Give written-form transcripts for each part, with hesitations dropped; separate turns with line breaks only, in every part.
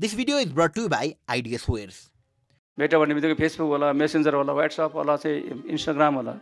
This video is brought to you by IDS Wares.
मेटा भन्ने बित्तिकै Facebook होला, messenger होला, व्हाट्सएप होला, चाहिँ इन्स्टाग्राम होला,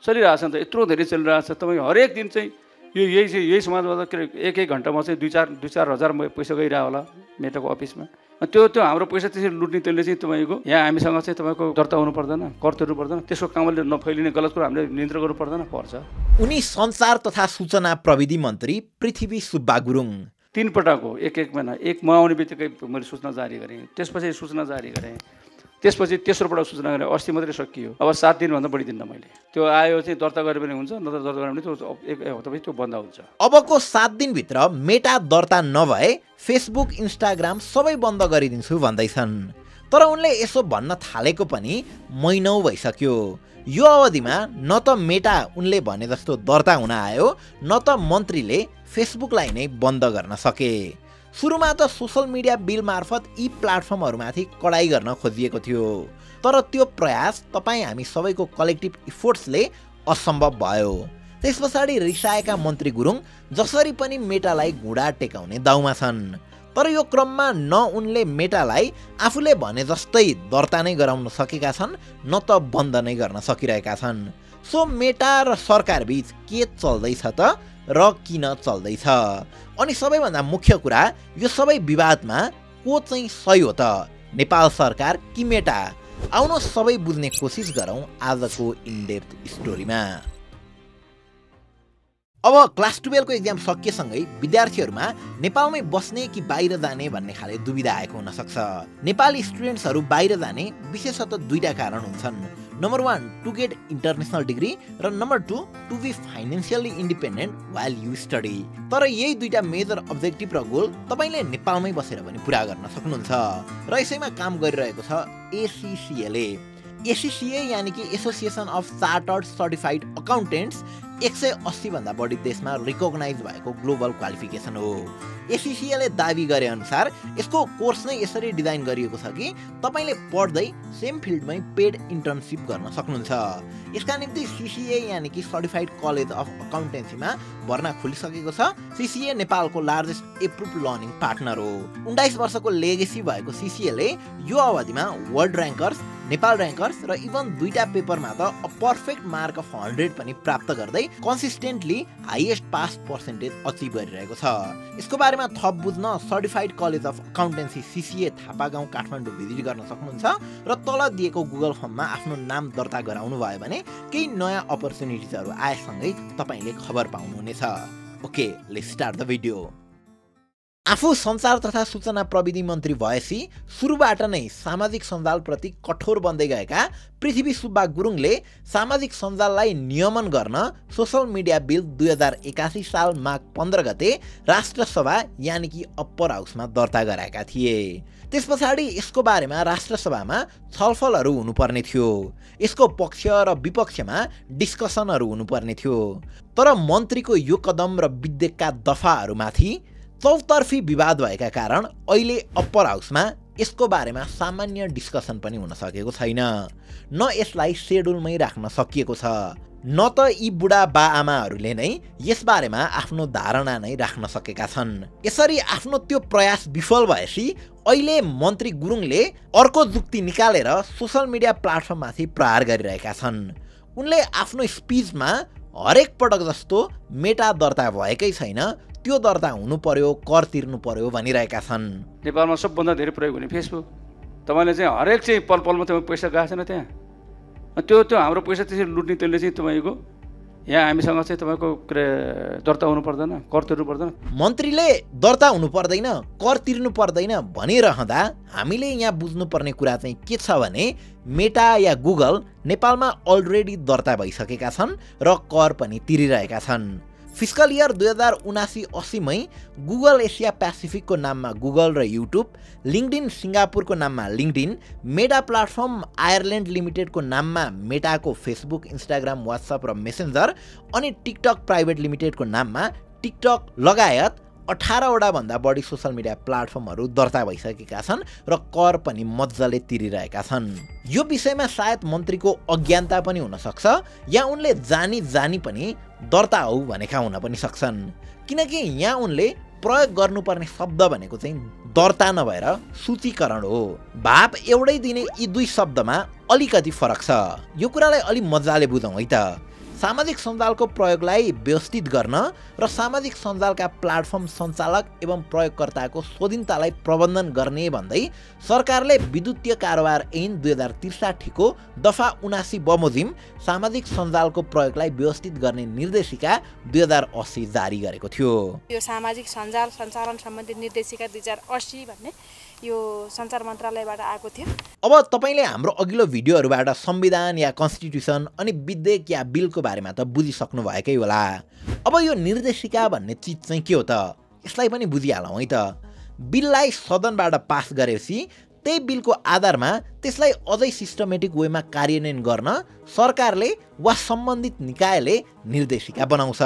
चलिरहेछ नि त, यत्रो धेरै चलिरहेछ। तपाईँ हरेक दिन चाहिँ यही समाजमा त एक घन्टामा चाहिँ 2-4 हजार पैसा गइरहेको होला मेटाको अफिसमा। त्यो हाम्रो पैसा त्यसरी लुट्ने त्यसले चाहिँ तपाईँको यहाँ हामीसँग चाहिँ तपाईँको दर्ता हुनु पर्दैन, कर तिर्नु पर्दैन, त्यसको कामले नफैलिने गलत कुरा हामीले नियन्त्रण गर्नु पर्दैन, पर्छ।
उनी सञ्चार तथा सूचना प्रविधि मन्त्री पृथ्वी सुब्बा गुरुङ
3 पटकको एक महिना म आउने बित्तिकै मैले सूचना जारी गरेँ, त्यसपछि सूचना जारी गरेँ, त्यसपछि तेस्रो पटक सूचना गरेँ, अस्ति मात्रै सकियो। अब 7 दिनभन्दा बढी दिन मैले त्यो आयो चाहिँ दर्ता गरे पनि हुन्छ, नत्र दर्ता गरे पनि त्यो एक हप्तापछि त्यो बन्द हुन्छ।
अबको 7 दिनभित्र मेटा दर्ता नभए फेसबुक इन्स्टाग्राम सबै बन्द गरिदिन्छु भन्दैछन्। तर उनले यसो भन्न थालेको पनि महिनौ भइसक्यो। यो अवधिमा न त मेटा उनले भने जस्तो दर्ता हुन आयो, न त मन्त्रीले फेसबुकलाई नै बन्द गर्न सके। सुरुमा त सोसल मिडिया बिल मार्फत यी प्लाटफर्महरूमाथि कडाई गर्न खोजिएको थियो, तर त्यो प्रयास तपाईँ हामी सबैको कलेक्टिभ इफोर्ट्सले असम्भव भयो। त्यस पछाडि रिसाएका मन्त्री गुरुङ जसरी पनि मेटालाई घुँडा टेकाउने दाउमा छन्। तर यो क्रममा न उनले मेटालाई आफूले भने जस्तै दर्ता नै गराउन सकेका छन्, न त बन्द नै गर्न सकिरहेका छन्। सो मेटा र सरकार बीच के चल्दैछ त र किन चल्दैछ? अनि सबैभन्दा मुख्य कुरा, यो सबै विवादमा को चाहिँ सही हो त, नेपाल सरकार कि मेटा? आउनुहोस् सबै बुझ्ने कोसिस गरौँ आजको इनडेप्थ स्टोरीमा। अब क्लास 12 को एक्जाम सकिएसँगै विद्यार्थीहरूमा नेपालमै बस्ने कि बाहिर जाने भन्ने खाले दुविधा आएको हुन सक्छ। नेपाली स्टुडेन्ट्सहरू बाहिर जाने विशेषतः दुईटा कारण हुन्छन्। Number 1 to get international degree र number 2 to be financially independent while you study. तर यही दुईटा मेजर अब्जेक्टिभ र गोल तपाईले नेपालमै बसेर पनि पुरा गर्न सक्नुहुन्छ र यसैमा काम गरिरहेको छ एसीसीएले। एसीसीए यानि कि एसोसिएसन अफ चार्टर्ड सर्टिफाइड अकाउन्टेन्ट्स 180 भन्दा बढी देशमा रिकग्नाइज भएको ग्लोबल क्वालिफिकेसन हो। एसीसीएले दाबी गरे अनुसार यसको कोर्स नै यसरी डिजाइन गरिएको छ कि तपाईले पढ्दै सेम फिल्डमै पेड इन्टर्नसिप गर्न सक्नुहुन्छ। यसका निम्ति सीसीए यानि कि सर्टिफाइड कलेज अफ अकाउन्टेन्सीमा भर्ना खुलिसकेको छ। सीसीए नेपालको लार्जेस्ट एप्रुभड लर्निङ पार्टनर हो। 19 वर्षको लेगेसी भएको सीसीएले यो अवधिमा वर्ल्ड र्याङ्कर्स, नेपाल र्याङ्कर्स र इभन दुईटा पेपरमा त अ पर्फेक्ट मार्क अफ 100 पनि प्राप्त गर्दै consistently highest pass percentage achieve गरिरहेको छ। यसको बारेमा थप बुझ्न certified college of accountancy CCA Thapagaun Kathmandu visit गर्न सक्नुहुन्छ र तल दिएको गुगल फर्ममा आफ्नो नाम दर्ता गराउनु भयो भने केही नयाँ अपर्च्युनिटिजहरू आएसँगै तपाईले खबर पाउनुहुनेछ। Okay, let's start the video. आफू सञ्चार तथा सूचना प्रविधि मन्त्री भएपछि सुरुबाट नै सामाजिक सञ्जालप्रति कठोर बन्दै गएका पृथ्वी सुब्बा गुरुङले सामाजिक सञ्जाललाई नियमन गर्न सोसल मिडिया बिल 2081 साल माघ 15 गते राष्ट्रसभा यानि कि अप्पर हाउसमा दर्ता गराएका थिए। त्यस पछाडि यसको बारेमा राष्ट्रसभामा छलफलहरू हुनुपर्ने थियो, यसको पक्ष र विपक्षमा डिस्कसनहरू हुनुपर्ने थियो। तर मन्त्रीको यो कदम र विधेयकका दफाहरूमाथि चौतर्फी विवाद भएका कारण अहिले अप्पर हाउसमा यसको बारेमा सामान्य डिस्कसन पनि हुन सकेको छैन। न यसलाई सेड्युलमै राख्न सकिएको छ, न त यी बुढा बाआमाहरूले नै यसबारेमा आफ्नो धारणा नै राख्न सकेका छन्। यसरी आफ्नो त्यो प्रयास विफल भएपछि अहिले मन्त्री गुरुङले अर्को जुक्ति निकालेर सोसल मिडिया प्लाटफर्ममाथि प्रहार गरिरहेका छन्। उनले आफ्नो स्पिचमा हरेक पटक जस्तो मेटा दर्ता भएकै छैन, त्यो दर्ता हुनु पर्यो, कर तिर्नु पर्यो भनिरहेका छन्।
नेपालमा सबभन्दा धेरै प्रयोग हुने फेसबुक, तपाईँले चाहिँ हरेक चाहिँ पलमा तपाईँ पैसा गएको छैन त्यहाँ, त्यो हाम्रो पैसा त्यसरी लुट्ने त्यसले चाहिँ तपाईँको यहाँ हामीसँग चाहिँ तपाईँको दर्ता हुनु पर्दैन, कर तिर्नु पर्दैन।
मन्त्रीले दर्ता हुनु पर्दैन, कर तिर्नु पर्दैन भनिरहँदा हामीले यहाँ बुझ्नुपर्ने कुरा चाहिँ के छ भने मेटा या गुगल नेपालमा अलरेडी दर्ता भइसकेका छन् र कर पनि तिरिरहेका छन्। फिस्कल इयर 2079-80 मै गुगल एसिया पेसिफिकको नाममा गुगल र युट्युब, लिङ्कडिन सिङ्गापुरको नाममा लिङ्कडिन, मेटा प्लाटफर्म आयरल्यान्ड लिमिटेडको नाममा मेटाको फेसबुक, इन्स्टाग्राम, वाट्सएप र मेसेन्जर अनि टिकटक प्राइभेट लिमिटेडको नाममा टिकटक लगायत 18 वटा भन्दा बढी सोसल मिडिया प्लाटफर्महरू दर्ता भइसकेका छन् र कर पनि मज्जाले तिरिरहेका छन्। यो विषयमा सायद मन्त्रीको अज्ञानता पनि हुन सक्छ या उनले जानी पनि दर्ता हो भनेका हुन पनि सक्छन्, किनकि यहाँ उनले प्रयोग गर्नुपर्ने शब्द भनेको चाहिँ दर्ता नभएर सूचीकरण हो। भाव एउटै दिने यी दुई शब्दमा अलिकति फरक छ। यो कुरालाई अलि मजाले बुझौँ है त। सामाजिक सञ्जालको प्रयोगलाई व्यवस्थित गर्न र सामाजिक सञ्जालका प्लाटफर्म सञ्चालक एवं प्रयोगकर्ताको स्वाधीनतालाई प्रबन्धन गर्ने भन्दै सरकारले विद्युतीय कारोबार ऐन 2063 को दफा 79 बमोजिम सामाजिक सञ्जालको प्रयोगलाई व्यवस्थित गर्ने निर्देशिका 2080 जारी गरेको थियो।
यो सामाजिक सञ्जाल सञ्चालन सम्बन्धी निर्देशिका 2080 भन्ने यो सञ्चार मन्त्रालयबाट आएको थियो।
अब तपाईले हाम्रो अघिल्लो भिडियोहरूबाट संविधान या कन्स्टिट्युसन अनि विधेयक या बिलको बारेमा त बुझिसक्नु भएकै होला। अब यो निर्देशिका भन्ने चिज चाहिँ के हो त, यसलाई पनि बुझिहालौँ है त। बिललाई सदनबाट पास गरेपछि त्यही बिलको आधारमा त्यसलाई अझै सिस्टमेटिक वेमा कार्यान्वयन गर्न सरकारले वा सम्बन्धित निकायले निर्देशिका बनाउँछ।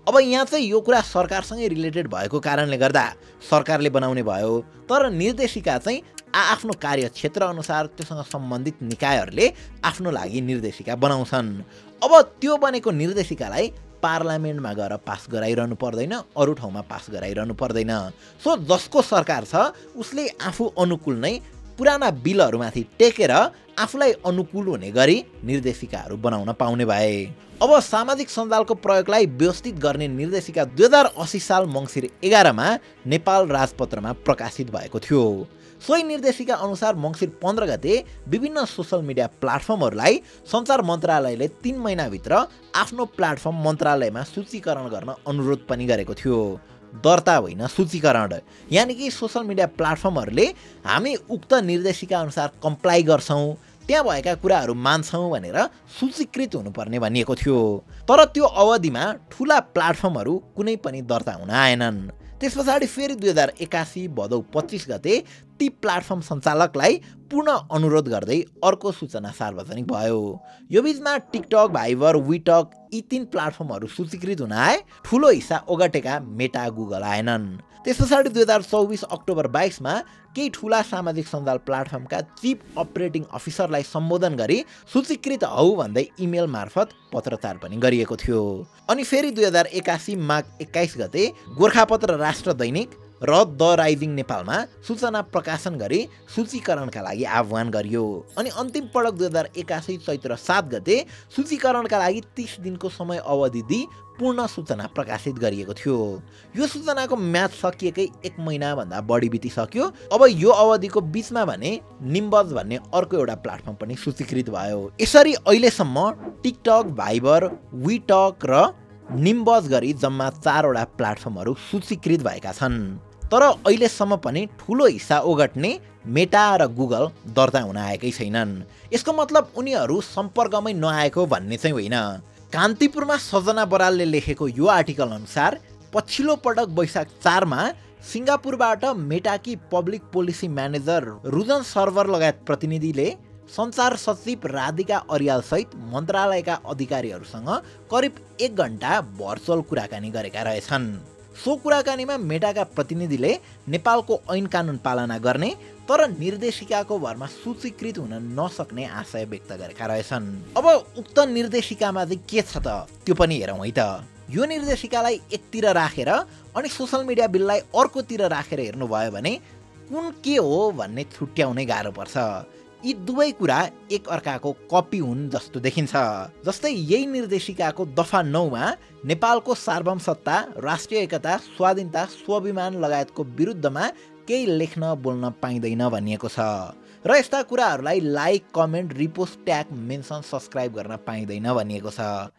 अब यहाँ चाहिँ यो कुरा सरकारसँगै रिलेटेड भएको कारणले गर्दा सरकारले बनाउने भयो, तर निर्देशिका चाहिँ आफ्नो कार्यक्षेत्र अनुसार त्योसँग सम्बन्धित निकायहरूले आफ्नो लागि निर्देशिका बनाउँछन्। अब त्यो बनेको निर्देशिकालाई पार्लियामेन्टमा गएर पास गराइरहनु पर्दैन, अरू ठाउँमा पास गराइरहनु पर्दैन। सो जसको सरकार छ उसले आफू अनुकूल नै पुराना बिलहरूमाथि टेकेर आफूलाई अनुकूल हुने गरी निर्देशिकाहरू बनाउन पाउने भए। अब सामाजिक सञ्जालको प्रयोगलाई व्यवस्थित गर्ने निर्देशिका 2080 साल मङ्सिर 11 मा नेपाल राजपत्रमा प्रकाशित भएको थियो। सोही निर्देशिका अनुसार मङ्सिर 15 गते विभिन्न सोसल मिडिया प्लाटफर्महरूलाई सञ्चार मन्त्रालयले 3 महिनाभित्र आफ्नो प्लाटफर्म मन्त्रालयमा सूचीकरण गर्न अनुरोध पनि गरेको थियो। दर्ता होइन, सूचीकरण। यानि कि सोसल मिडिया प्लाटफर्महरूले हामी उक्त निर्देशिका अनुसार कम्प्लाई गर्छौँ, त्यहाँ भएका कुराहरू मान्छौँ भनेर सूचीकृत हुनुपर्ने भनिएको थियो। तर त्यो अवधिमा ठुला प्लाटफर्महरू कुनै पनि दर्ता हुन आएनन्। त्यस पछाडि फेरि 2081 भदौ 25 गते ती प्लाटफर्म सञ्चालकलाई पुनः अनुरोध गर्दै अर्को सूचना सार्वजनिक भयो। यो बीचमा टिकटक, भाइबर, विटक यी 3 प्लाटफर्महरू सूचीकृत हुन आए। ठुलो हिस्सा ओगटेका मेटा, गुगल आएनन्। त्यस पछाडि 2024 अक्टोबर 22 मा केही ठुला सामाजिक सञ्जाल प्लाटफर्मका चिफ अपरेटिङ अफिसरलाई सम्बोधन गरी सूचीकृत हौ भन्दै इमेल मार्फत पत्रचार पनि गरिएको थियो। अनि फेरि 2081 माघ 21 गते गोर्खापत्र राष्ट्र दैनिक र द राइजिङ नेपालमा सूचना प्रकाशन गरी सूचीकरणका लागि आह्वान गरियो। अनि अन्तिम पटक 2081 चैत्र 7 गते सूचीकरणका लागि 30 दिनको समय अवधि दिई पूर्ण सूचना प्रकाशित गरिएको थियो। यो सूचनाको म्याद सकिएकै 1 महिनाभन्दा बढी बितिसक्यो। अब यो अवधिको बीचमा भने निम्बज भन्ने अर्को एउटा प्लाटफर्म पनि सूचीकृत भयो। यसरी अहिलेसम्म टिकटक, भाइबर, विटक र निम्बज गरी जम्मा 4 वटा प्लाटफर्महरू सूचीकृत भएका छन्। तर अहिलेसम्म पनि ठुलो हिस्सा ओगट्ने मेटा र गुगल दर्ता हुन आएकै छैनन्। यसको मतलब उनीहरू सम्पर्कमै नआएको भन्ने चाहिँ होइन। कान्तिपुरमा सजना बरालले लेखेको यो आर्टिकल अनुसार पछिल्लो पटक वैशाख 4 मा सिङ्गापुरबाट मेटाकी public policy manager Rujan server लगायत प्रतिनिधिले सञ्चार सचिव राधिका अर्यालसहित मन्त्रालयका अधिकारीहरूसँग करिब 1 घण्टा भर्चुअल कुराकानी गरेका रहेछन्। सो कुराकानीमा मेटाका प्रतिनिधिले नेपालको ऐन कानुन पालना गर्ने तर निर्देशिकाको भरमा सूचीकृत हुन नसक्ने आशय व्यक्त गरेका रहेछन्। अब उक्त निर्देशिकामा चाहिँ के छ त त्यो पनि हेरौँ है त। यो निर्देशिकालाई एकतिर राखेर अनि सोसल मिडिया बिललाई अर्कोतिर राखेर हेर्नुभयो भने कुन के हो भन्ने छुट्याउनै गाह्रो पर्छ। यी दुवै कुरा एक अर्काको कपी हुन् जस्तो देखिन्छ। जस्तै यही निर्देशिकाको दफा 9 मा नेपालको सार्वभौमसत्ता, राष्ट्रिय एकता, स्वाधीनता, स्वाभिमान लगायतको विरुद्धमा केही लेख्न बोल्न पाइँदैन भनिएको छ र यस्ता कुराहरूलाई like, comment, repost, tag, mention, subscribe गर्न पाइँदैन भनिएको छ।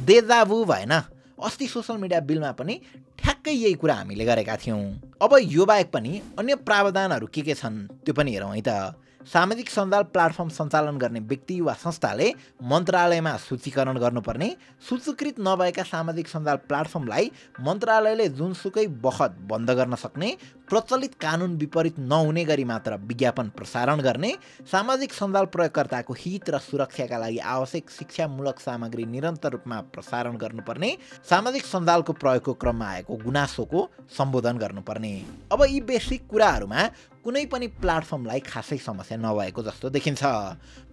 देजाभु भएन? अस्ति सोसल मिडिया बिलमा पनि ठ्याक्कै यही कुरा हामीले गरेका थियौँ। अब यो बाहेक पनि अन्य प्रावधानहरू के छन् त्यो पनि हेरौँ है त। सामाजिक सञ्जाल प्लाटफर्म सञ्चालन गर्ने व्यक्ति वा संस्थाले मन्त्रालयमा सूचीकरण गर्नुपर्ने, सूचीकृत नभएका सामाजिक सञ्जाल प्लाटफर्मलाई मन्त्रालयले जुनसुकै बखत बन्द गर्न सक्ने, प्रचलित कानुन विपरीत नहुने गरी मात्र विज्ञापन प्रसारण गर्ने, सामाजिक सञ्जाल प्रयोगकर्ताको हित र सुरक्षाका लागि आवश्यक शिक्षामूलक सामग्री निरन्तर रूपमा प्रसारण गर्नुपर्ने, सामाजिक सञ्जालको प्रयोगको क्रममा आएको गुनासोको सम्बोधन गर्नुपर्ने। अब यी बेसिक कुराहरूमा कुनै पनि प्लेटफर्मलाई खासै समस्या नभएको जस्तो देखिन्छ।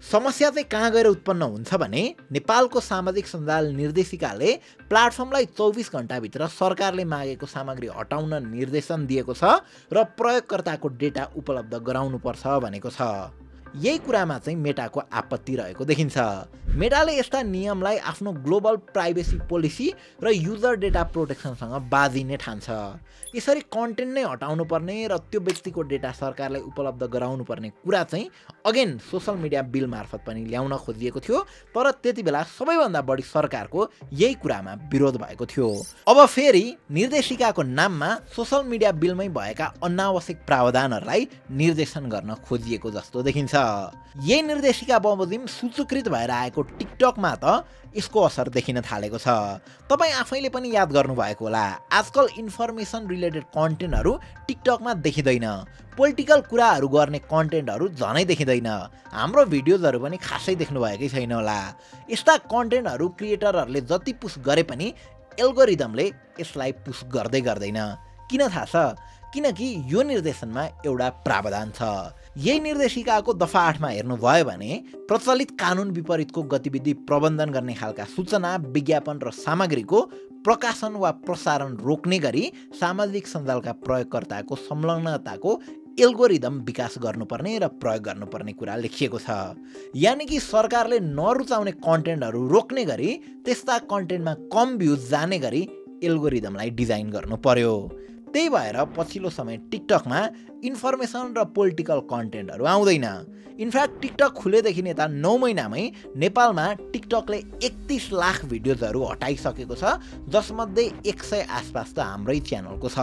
समस्या चाहिँ कहाँ गएर उत्पन्न हुन्छ भने नेपालको सामाजिक सञ्जाल निर्देशिकाले प्लेटफर्मलाई 24 घण्टाभित्र सरकारले मागेको सामग्री हटाउन निर्देशन दिएको छ र प्रयोगकर्ताको डेटा उपलब्ध गराउनुपर्छ भनेको छ। यही कुरामा चाहिँ मेटाको आपत्ति रहेको देखिन्छ। मेटाले यस्ता नियमलाई आफ्नो ग्लोबल प्राइभेसी पोलिसी र युजर डेटा प्रोटेक्सनसँग बाजिने ठान्छ। यसरी कन्टेन्ट नै हटाउनु पर्ने र त्यो व्यक्तिको डेटा सरकारलाई उपलब्ध गराउनु पर्ने कुरा चाहिँ अगेन सोसल मिडिया बिल मार्फत पनि ल्याउन खोजिएको थियो, तर त्यति बेला सबैभन्दा बढी सरकारको यही कुरामा विरोध भएको थियो। अब फेरि निर्देशिकाको नाममा सोसल मिडिया बिलमै भएका अनावश्यक प्रावधानहरूलाई निर्देशन गर्न खोजिएको जस्तो देखिन्छ। यही निर्देशिका बमोजिम सूचीकृत भएर आएको टिकटकमा त यसको असर देखिन थालेको छ। तपाईँ आफैले पनि याद गर्नुभएको होला, आजकल इन्फर्मेसन रिलेटेड कन्टेन्टहरू टिकटकमा देखिँदैन, पोलिटिकल कुराहरू गर्ने कन्टेन्टहरू झनै देखिँदैन, हाम्रो भिडियोजहरू पनि खासै देख्नुभएकै छैन होला। यस्ता कन्टेन्टहरू क्रिएटरहरूले जति पुस गरे पनि एल्गोरिदमले यसलाई पुस गर्दैन। किन थाहा छ? किनकि यो निर्देशनमा एउटा प्रावधान छ। यही निर्देशिकाको दफा 8मा हेर्नुभयो भने प्रचलित कानुन विपरीतको गतिविधि प्रबन्धन गर्ने खालका सूचना, विज्ञापन र सामग्रीको प्रकाशन वा प्रसारण रोक्ने गरी सामाजिक सञ्जालका प्रयोगकर्ताको संलग्नताको एल्गोरिदम विकास गर्नुपर्ने र प्रयोग गर्नुपर्ने कुरा लेखिएको छ। यानि कि सरकारले नरुचाउने कन्टेन्टहरू रोक्ने गरी त्यस्ता कन्टेन्टमा कम भ्युज जाने गरी एल्गोरिदमलाई डिजाइन गर्नु पर्यो। त्यही भएर पछिल्लो समय टिकटकमा इन्फर्मेसन र पोलिटिकल कन्टेन्टहरू आउँदैन। इनफ्याक्ट टिकटक खुलेदेखि यता 9 महिनामै नेपालमा टिकटकले 31 लाख भिडियोजहरू हटाइसकेको छ, जसमध्ये 100 आसपास त हाम्रै च्यानलको छ।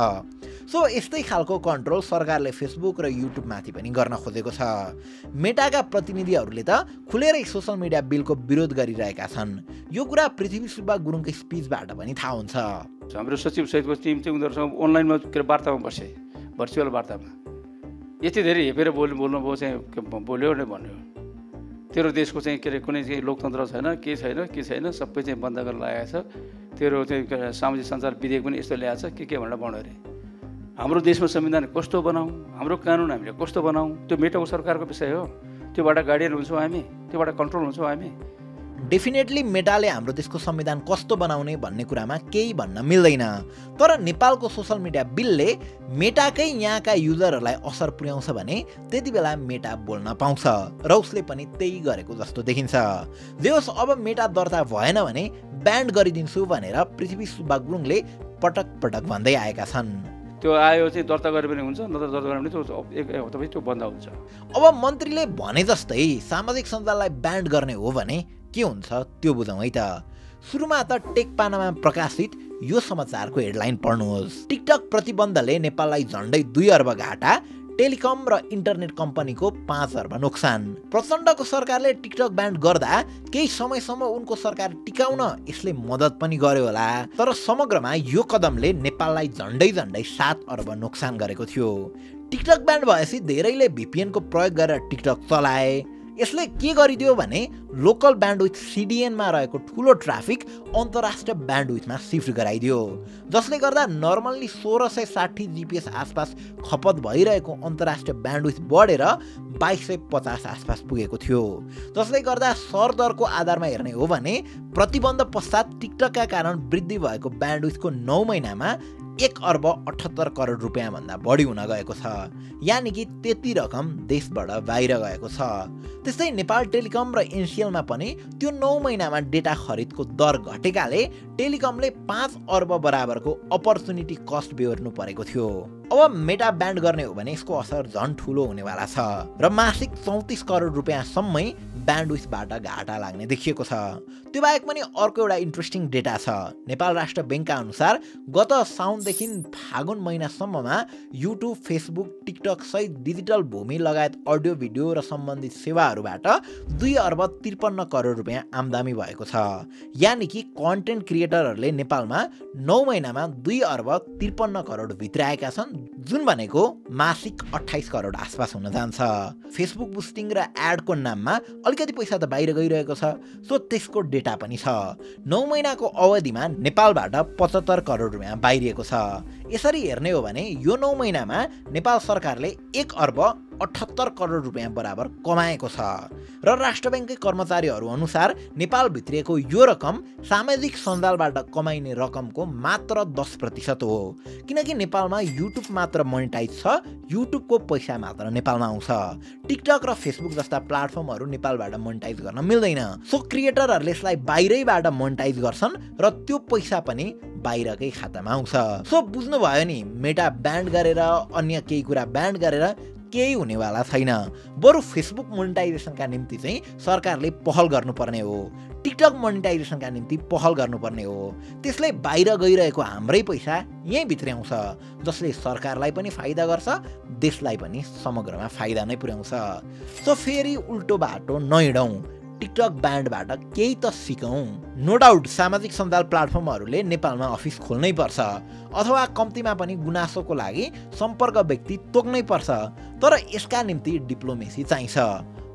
सो यस्तै खालको कन्ट्रोल सरकारले फेसबुक र युट्युबमाथि पनि गर्न खोजेको छ। मेटाका प्रतिनिधिहरूले त खुलेरै सोसल मिडिया बिलको विरोध गरिरहेका छन्। यो कुरा पृथ्वी सुब्बा गुरुङकै स्पिचबाट पनि थाहा हुन्छ।
हाम्रो सचिव सहितको टिम चाहिँ उनीहरूसँग अनलाइनमा वार्तामा बसे, भर्चुअल वार्तामा यति धेरै हेपेर बोल्नुभयो चाहिँ बोल्यो नै भन्यो। तेरो देशको चाहिँ के अरे कुनै चाहिँ लोकतन्त्र छैन, के छैन, सबै चाहिँ बन्द गरेर लगाएको छ। तेरो चाहिँ सामाजिक सञ्जाल विधेयक पनि यस्तो ल्याएको छ के भनेर भन्यो अरे। हाम्रो देशमा संविधान कस्तो बनाऊँ, हाम्रो कानुन हामीले कस्तो बनाऊँ, त्यो मेटाको सरकारको विषय हो। त्योबाट गार्डियन हुन्छौँ हामी, त्योबाट कन्ट्रोल हुन्छौँ हामी।
डेफिनेटली मेटाले हाम्रो देशको संविधान कस्तो बनाउने भन्ने कुरामा केही भन्न मिल्दैन, तर नेपालको सोसल मिडिया बिलले मेटाकै यहाँका युजरहरूलाई असर पुर्याउँछ भने त्यति बेला मेटा बोल्न पाउँछ र उसले पनि त्यही गरेको जस्तो देखिन्छ। जे होस्, अब मेटा दर्ता भएन भने ब्यान्ड गरिदिन्छु भनेर पृथ्वी सुब्बा गुरुङले पटक पटक भन्दै आएका छन्।
त्यो आयो चाहिँ दर्ता गरे पनि हुन्छ, नत्र दर्ता गरे पनि त्यो एक हप्तापछि त्यो बन्द हुन्छ।
अब मन्त्रीले भने जस्तै सामाजिक सञ्जाललाई ब्यान्ड गर्ने हो भने के हुन्छ त्यो बुझौँ है त। सुरुमा त टेक पानामा प्रकाशित यो समाचारको हेडलाइन पढ्नुहोस्। टिकटक प्रतिबन्धले नेपाललाई झन्डै 2 अर्ब घाटा, टेलिकम र इन्टरनेट कम्पनीको 5 अर्ब नोक्सान। प्रचण्डको सरकारले टिकटक ब्यान्ड गर्दा केही समयसम्म उनको सरकार टिकाउन यसले मद्दत पनि गर्यो होला, तर समग्रमा यो कदमले नेपाललाई झन्डै 7 अर्ब नोक्सान गरेको थियो। टिकटक ब्यान्ड भएपछि धेरैले VPN को प्रयोग गरेर टिकटक चलाए। यसले के गरिदियो भने लोकल ब्यान्डविथ CDN-मा रहेको ठुलो ट्राफिक अन्तर्राष्ट्रिय ब्यान्डविथमा सिफ्ट गराइदियो, जसले गर्दा नर्मल्ली 1660 GPS आसपास खपत भइरहेको अन्तर्राष्ट्रिय ब्यान्डविथ बढेर 2250 आसपास पुगेको थियो। जसले गर्दा सरदरको आधारमा हेर्ने हो भने प्रतिबन्ध पश्चात टिकटकका कारण वृद्धि भएको ब्यान्डविथको 9 महिनामा 1 अर्ब 78 करोड रुपियाँ भन्दा बढी हुन गएको छ। यानि कि त्यति रकम देशबाट बाहिर गएको छ। त्यस्तै नेपाल टेलिकम र एनसिएलमा पनि त्यो 9 महिनामा डेटा खरिदको दर घटेकाले टेलिकमले 5 अर्ब बराबरको अपर्चुनिटी कस्ट बेहोर्नु परेको थियो। अब मेटा ब्यान्ड गर्ने हो भने यसको असर झन् ठुलो हुनेवाला छ र मासिक 34 करोड रुपियाँसम्मै ब्यान्डविथबाट घाटा लाग्ने देखिएको छ। त्यो बाहेक पनि अर्को एउटा इन्ट्रेस्टिङ डेटा छ। नेपाल राष्ट्र ब्याङ्कका अनुसार गत साउनदेखि फागुन महिनासम्ममा युट्युब, फेसबुक, टिकटक सहित डिजिटल भूमि लगायत अडियो भिडियो र सम्बन्धित सेवाहरूबाट 2 अर्ब 53 करोड रुपियाँ आम्दानी भएको छ। यानि कि कन्टेन्ट क्रिएटरहरूले नेपालमा 9 महिनामा 2 अर्ब 53 करोड भित्राएका छन्, जुन भनेको मासिक 28 करोड आसपास हुन जान्छ। फेसबुक बुस्टिङ र एडको नाममा अलिकति पैसा त बाहिर गइरहेको छ, सो त्यसको डेटा पनि छ। 9 महिनाको अवधिमा नेपालबाट 75 करोड रुपियाँ बाहिरिएको छ। यसरी हेर्ने हो भने यो 9 महिनामा नेपाल सरकारले 1 अर्ब 78 करोड रुपियाँ बराबर कमाएको छ र राष्ट्र ब्याङ्ककै कर्मचारीहरू अनुसार नेपाल भित्रिएको यो रकम सामाजिक सञ्जालबाट कमाइने रकमको मात्र 10% हो, किनकि नेपालमा युट्युब मात्र मोनेटाइज छ, युट्युबको पैसा मात्र नेपालमा आउँछ। टिकटक र फेसबुक जस्ता प्लेटफर्महरू नेपालबाट मोनेटाइज गर्न मिल्दैन, सो क्रिएटरहरूले यसलाई बाहिरैबाट मोनेटाइज गर्छन् र त्यो पैसा पनि बाहिरकै खातामा आउँछ। सो बुझ्नुभयो नि, मेटा ब्यान्ड गरेर अन्य केही कुरा ब्यान्ड गरेर केही हुनेवाला छैन। बरु फेसबुक मोनेटाइजेसनका निम्ति चाहिँ सरकारले पहल गर्नुपर्ने हो, टिकटक मोनेटाइजेसनका निम्ति पहल गर्नुपर्ने हो। त्यसले बाहिर गइरहेको हाम्रै पैसा यहीँ भित्रै आउँछ, जसले सरकारलाई पनि फाइदा गर्छ, देशलाई पनि समग्रमा फाइदा नै पुर्याउँछ। सो फेरि उल्टो बाटो नहिँडौँ, टिकटक ब्यान्डबाट केही त सिकौँ। नो डाउट सामाजिक सञ्जाल प्लेटफर्महरूले नेपालमा अफिस खोल्नै पर्छ अथवा कम्तीमा पनि गुनासोको लागि सम्पर्क व्यक्ति तोक्नै पर्छ, तर यसका निम्ति डिप्लोमेसी चाहिन्छ।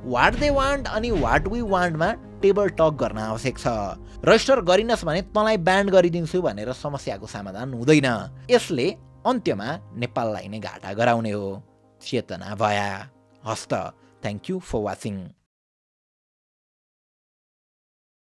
वाट दे वान्ट अनि वाट वी वान्टमा टेबल टक गर्न आवश्यक छ। रजिस्टर गरिनस् भने तँलाई ब्यान्ड गरिदिन्छु भनेर समस्याको समाधान हुँदैन। यसले अन्त्यमा नेपाललाई नै घाटा गराउने हो। चेतना भया। हस्त। Thank you for watching.